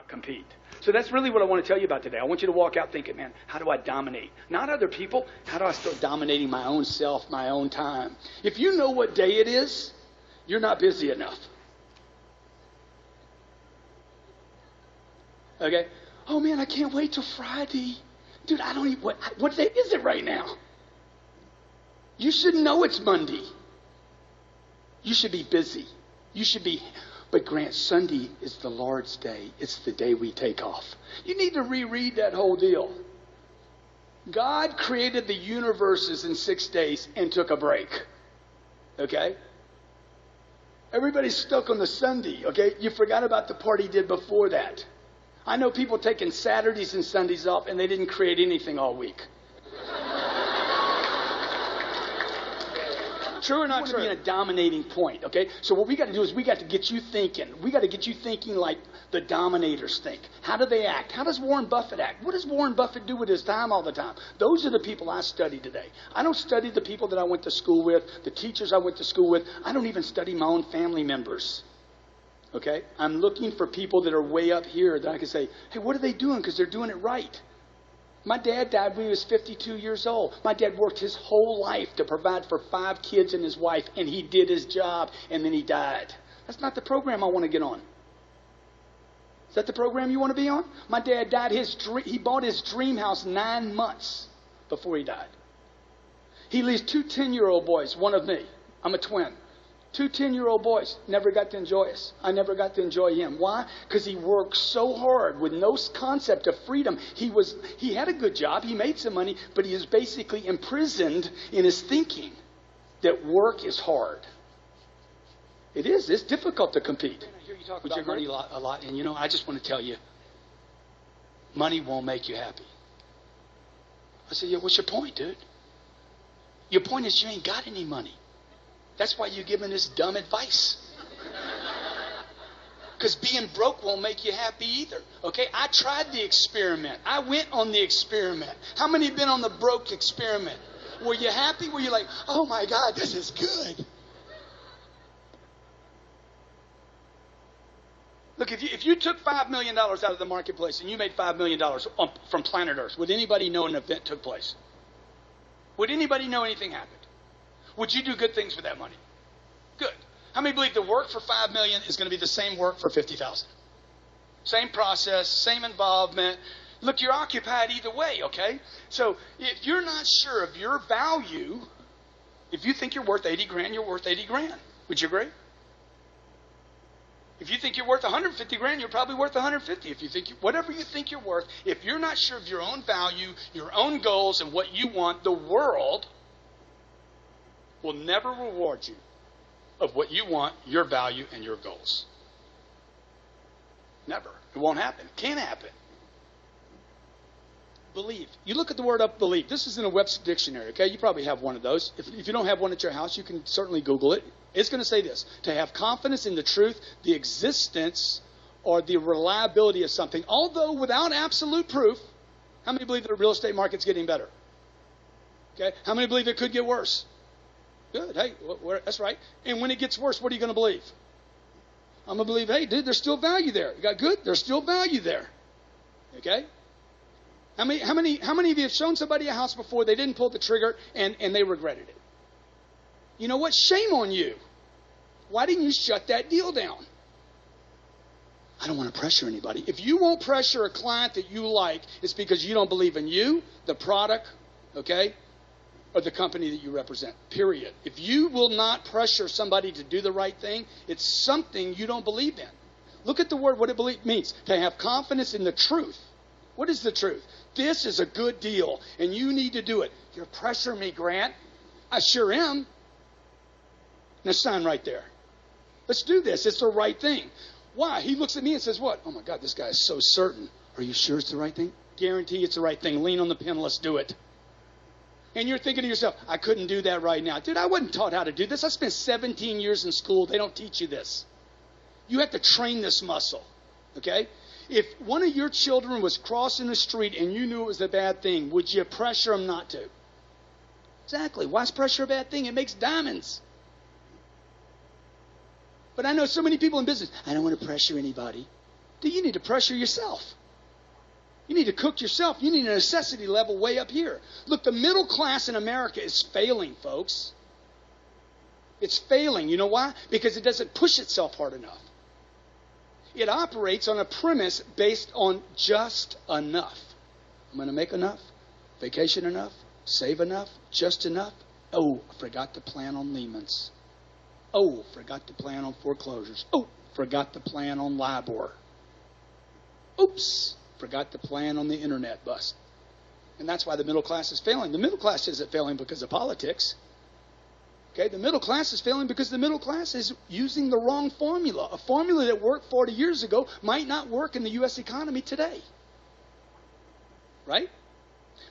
compete. So that's really what I want to tell you about today. I want you to walk out thinking, man, how do I dominate? Not other people. How do I start dominating my own self, my own time? If you know what day it is, you're not busy enough. Okay? Oh, man, I can't wait till Friday. Dude, I don't even, what day is it right now? You should know it's Monday. You should be busy. You should be... But Grant, Sunday is the Lord's day. It's the day we take off. You need to reread that whole deal. God created the universes in 6 days and took a break. Okay? Everybody's stuck on the Sunday. Okay? You forgot about the part he did before that. I know people taking Saturdays and Sundays off and they didn't create anything all week. True or not true? Be in a dominating point, okay? So what we got to do is we got to get you thinking. We got to get you thinking like the dominators think. How do they act? How does Warren Buffett act? What does Warren Buffett do with his time all the time? Those are the people I study today. I don't study the people that I went to school with, the teachers I went to school with. I don't even study my own family members, okay? I'm looking for people that are way up here that I can say, hey, what are they doing? Because they're doing it right. My dad died when he was 52 years old. My dad worked his whole life to provide for 5 kids and his wife, and he did his job, and then he died. That's not the program I want to get on. Is that the program you want to be on? My dad died. He bought his dream house 9 months before he died. He leaves 2 10-year-old boys, one of me. I'm a twin. 2 10-year-old boys. Never got to enjoy us. I never got to enjoy him. Why? Because he worked so hard with no concept of freedom. He had a good job. He made some money, but he is basically imprisoned in his thinking that work is hard. It is. It's difficult to compete. I hear you talk about money a lot, and I just want to tell you, money won't make you happy. I said, yeah, what's your point, dude? Your point is you ain't got any money. That's why you're giving this dumb advice. Because being broke won't make you happy either. Okay? I tried the experiment. I went on the experiment. How many have been on the broke experiment? Were you happy? Were you like, oh my God, this is good? Look, if you took $5 million out of the marketplace and you made $5 million from planet Earth, would anybody know an event took place? Would anybody know anything happened? Would you do good things with that money? Good. How many believe the work for $5 million is going to be the same work for $50,000? Same process, same involvement. Look, you're occupied either way, okay? So if you're not sure of your value, if you think you're worth 80 grand, you're worth 80 grand. Would you agree? If you think you're worth 150 grand, you're probably worth 150. If you think whatever you think you're worth, if you're not sure of your own value, your own goals, and what you want, the world will never reward you of what you want, your value, and your goals. Never. It won't happen. Can't happen. Believe. You look at the word up, believe. This is in a Webster dictionary, okay? You probably have one of those. If you don't have one at your house, you can certainly Google it. It's going to say this: to have confidence in the truth, the existence, or the reliability of something, although without absolute proof. How many believe that the real estate market's getting better? Okay? How many believe it could get worse? Good. Hey, that's right. And when it gets worse, what are you going to believe? I'm going to believe, hey, dude, there's still value there. You got good? There's still value there. Okay? How many of you have shown somebody a house before, they didn't pull the trigger, and they regretted it? You know what? Shame on you. Why didn't you shut that deal down? I don't want to pressure anybody. If you won't pressure a client that you like, it's because you don't believe in you, the product, okay? Or the company that you represent, period. If you will not pressure somebody to do the right thing, it's something you don't believe in. Look at the word, what it means. To have confidence in the truth. What is the truth? This is a good deal, and you need to do it. You're pressuring me, Grant. I sure am. Now sign right there. Let's do this. It's the right thing. Why? He looks at me and says, what? Oh, my God, this guy is so certain. Are you sure it's the right thing? Guarantee it's the right thing. Lean on the pen. Let's do it. And you're thinking to yourself, I couldn't do that right now. Dude, I wasn't taught how to do this. I spent 17 years in school. They don't teach you this. You have to train this muscle, okay? If one of your children was crossing the street and you knew it was a bad thing, would you pressure them not to? Exactly. Why is pressure a bad thing? It makes diamonds. But I know so many people in business, I don't want to pressure anybody. You need to pressure yourself. You need to cook yourself. You need a necessity level way up here. Look, the middle class in America is failing, folks. It's failing. You know why? Because it doesn't push itself hard enough. It operates on a premise based on just enough. I'm going to make enough, vacation enough, save enough, just enough. Oh, I forgot to plan on Lehman's. Oh, forgot to plan on foreclosures. Oh, forgot to plan on LIBOR. Oops, forgot to plan on the internet bust. And that's why the middle class is failing. The middle class isn't failing because of politics. Okay, the middle class is failing because the middle class is using the wrong formula. A formula that worked 40 years ago might not work in the U.S. economy today. Right?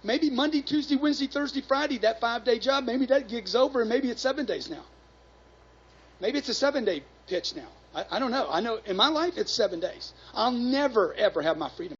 Maybe Monday, Tuesday, Wednesday, Thursday, Friday, that 5-day job, maybe that gig's over and maybe it's 7 days now. Maybe it's a 7-day pitch now. I don't know. I know in my life it's 7 days. I'll never, ever have my freedom.